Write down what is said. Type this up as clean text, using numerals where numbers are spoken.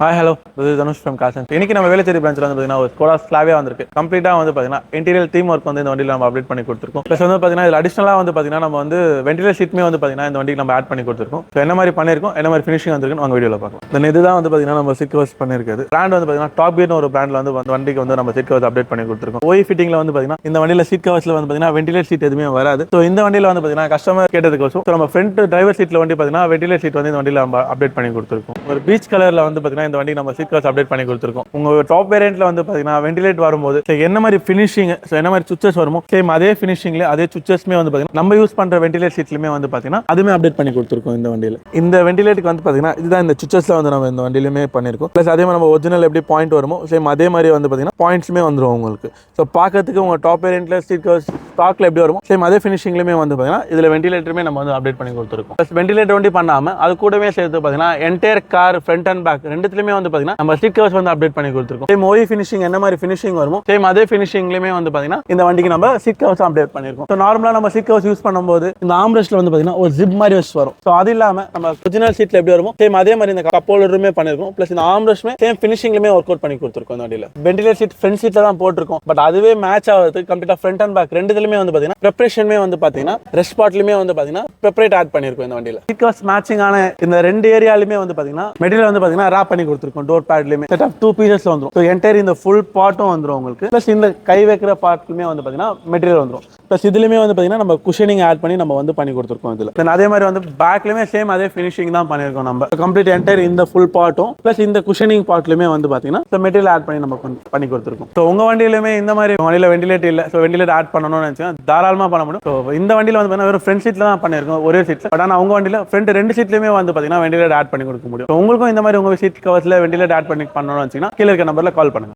Hi hello, this is Dhanush from Kasan. இன்னைக்கு நம்ம வேலைச்சேரி பிரான்ச்சில் வந்து பார்த்தீங்கன்னா ஒரு ஸ்கோடா ஸ்லாவே வந்திருக்கு. கம்ப்ளீட்டாக வந்து பார்த்தீங்கன்னா இன்டீரியர் தீம் ஒர்க் வந்து இந்த வண்டியில் நம்ம அப்டேட் பண்ணி கொடுத்துருக்கோம். ப்ளஸ் வந்து பார்த்தீங்கன்னா இதில் அடிஷனலாக வந்து பார்த்தீங்கன்னா நம்ம வந்து வெண்டிலேட்டர் ஷீட்மே வந்து பார்த்தீங்கன்னா இந்த வண்டிக்கு நம்ம ஆட் பண்ணி கொடுத்துருக்கோம். ஸோ என்ன மாதிரி பண்ணியிருக்கோம், என்ன மாதிரி ஃபினிஷிங் வந்துருக்குன்னு அவங்க வீடியோவில் பார்க்கலாம். தென் இதுதான் வந்து பார்த்தீங்கன்னா நம்ம சீட் கவர்ஸ் பண்ணியிருக்காது. பிராண்ட் வந்து பார்த்தீங்கன்னா டாப் கியர்னு ஒரு பிராண்டில் வந்து வண்டிக்கு வந்து நம்ம சீட் கவர்ஸ் அப்டேட் பண்ணி கொடுத்துருக்கோம். ஓய் ஃபிட்டிங்கில் வந்து பார்த்தீங்கன்னா இந்த வண்டியில் சீட் கவர்ஸில் வந்து பார்த்தீங்கன்னா வெண்டிலேட்டர் ஷீட் எதுவுமே வராது. ஸோ இந்த வண்டியில் வந்து பார்த்தீங்கன்னா கஸ்டமர் கேட்டதுக்கோசம் நம்ம ஃப்ரண்ட் டிரைவர் சீட்டில் வந்து பார்த்தீங்கன்னா வெண்டிலேட்டர் ஷீட் வந்து இந்த வண்டியில் நம்ம அப்டேட் பண்ணி கொடுத்துருக்கோம். ஒரு பீச் கலரில் வந்து பார்த்தீங்கன்னா இந்த வண்டி நம்ம சீட் கவர்ஸ் அப்டேட் பண்ணி கொடுத்துருக்கோம். உங்க டாப் வேரியன்ட்ல வந்து பாத்தீங்கன்னா வெண்டிலேட் வரும்போது என்ன மாதிரி ஃபினிஷிங், என்ன மாதிரி சுவிட்சஸ் வருமோ சேம் அதே ஃபினிஷிங்ல அதே சுவிட்சஸ்மே வந்து பாத்தீங்கன்னா நம்ம யூஸ் பண்ற வெண்டிலேட் சீட்லயுமே வந்து பாத்தீங்கன்னா அதுமே அப்டேட் பண்ணி கொடுத்துருக்கோம். இந்த வண்டியில இந்த வெண்டிலேட்டுக்கு வந்து பாத்தீங்கன்னா இதுதான் இந்த சுவிட்சஸ்ல வந்து நம்ம இந்த வண்டியிலுமே பண்ணிருக்கோம். பிளஸ் அதே மாதிரி நம்ம ஒரிஜினல் எப்படி பாயிண்ட் வருமோ சேம் அதே மாதிரி வந்து பாத்தீங்கன்னா பாயிண்ட்ஸ்மே வந்துரும் உங்களுக்கு. ஸோ பார்க்கறதுக்கு உங்க டாப் வேரியன்ட்ல சீட் கவர்ஸ் ஸ்டாக்ல எப்படி வருமோ சேம் அதே ஃபினிஷிங்லயுமே வந்து பாத்தீங்கன்னா இதுல வெண்டிலேட்டருமே நம்ம வந்து அப்டேட் பண்ணி கொடுத்துருக்கோம். பிளஸ் வெண்டிலேட்டர் வண்டி பண்ணாம அது கூடவே சேர்த்து பாத்தீங்கன்னா entire car front and back ரெண்டுத்துலயுமே வந்து பாத்தீங்கன்னா நம்ம சீட் கவர்ஸ் வந்து அப்டேட் பண்ணி கொடுத்துருக்கோம். சேம் ஓய் ஃபினிஷிங் என்ன மாதிரி ஃபினிஷிங் வருமோ சேம் அதே ஃபினிஷிங்லயுமே வந்து பாத்தீங்கன்னா இந்த வண்டிக்கு நம்ம சீட் கவர்ஸ் அப்டேட் பண்ணிருக்கோம். ஸோ நார்மலா நம்ம சீட் கவர்ஸ் யூஸ் பண்ணும்போது இந்த ஆம்ரெஸ்ட்ல வந்து பாத்தீங்கன்னா ஒரு ஜிப் மாதிரி வரும். ஸோ அது இல்லாம நம்ம ஒரிஜினல் சீட்ல எப்படி வருமோ சேம் அதே மாதிரி இந்த கப் ஹோல்டருமே பண்ணிருக்கோம். பிளஸ் இந்த ஆம்ரெஸ்ட்மே சேம் ஃபினிஷிங்லயுமே ஒர்க் அவுட் பண்ணி கொடுத்துருக்கோம். இந்த வண்டியில வெண்டிலேட்டர் சீட் ஃப்ரண்ட் சீட்ல தான் போட்டிருக்கோம். பட் அதுவே மேட்ச் ஆகிறதுக்கு கம்ப்ளீட்டா ஃப்ரண்ட் அண்ட் பேக் ரெண்டுலயுமே வந்து பாத்தீங்கன்னா ப்ரிப்பரேஷனுமே வந்து பாத்தீங்கன்னா ரெஸ்ட் ஸ்பாட்லயுமே வந்து பாத்தீங்கன்னா ப்ரிப்பரேட் ஆட் பண்ணிருக்கோம். இந்த வண்டியில சீட் கவர்ஸ் மேட்சிங் ஆன இந்த ரெண்டு ஏரியாலுமே வந்து பாத்தீங்கன்னா மெட்டீரியல் வந்து பாத்தீங்கன்னா ராப் பண்ணி கொடுத்துருக்கோம். டோர் பேட்லயுமே செட் ஆஃப் 2 பீசஸ் வந்துரும். ஸோ என்டையர் இந்த ஃபுல் பார்ட்டும் வந்துரும் உங்களுக்கு. பிளஸ் இந்த கை வைக்கிற பார்ட்டுமே வந்து பாத்தீங்கன்னா மெட்டீரியல் வந்துரும். பிளஸ் இதுலயுமே வந்து பாத்தீங்கன்னா நம்ம குஷனிங் ஆட் பண்ணி நம்ம வந்து பண்ணி கொடுத்துருக்கோம். இதுல தென் அதே மாதிரி வந்து பேக்லயுமே சேம் அதே ஃபினிஷிங் தான் பண்ணிருக்கோம். நம்ம கம்ப்ளீட் என்டையர் இந்த ஃபுல் பார்ட்டும் பிளஸ் இந்த குஷனிங் பார்ட்லயுமே வந்து பாத்தீங்கன்னா மெட்டீரியல் ஆட் பண்ணி நம்ம பண்ணி கொடுத்துருக்கோம். ஸோ உங்க வண்டியிலுமே இந்த மாதிரி வண்டியில வெண்டிலேட் இல்ல, ஸோ வெண்டிலேட் ஆட் பண்ணணும்னு நினைச்சீங்கன்னா தாராளமா பண்ண முடியும். ஸோ இந்த வண்டியில வந்து பாத்தீங்கன்னா வெறும் ஃப்ரண்ட் சீட்ல தான் பண்ணிருக்கோம், ஒரே சீட்ல. பட் ஆனா உங்க வண்டியில ஃப்ரண்ட் ரெண்டு சீட்லயுமே வந்து பாத்தீங்கன்னா வெண்டிலேட் ஆட் பண்ணி கொடுக்க முடியும். உங்களுக்கும் இந்த மாதிரி உங்க சீட் கவர்ஸ்ல வெண்டிலேட் ஆட் பண்ணி பண்ணணும்னு நினைச்சீங்கன்னா கீழே இருக்க நம்பர்ல கால் பண்ணுங்க.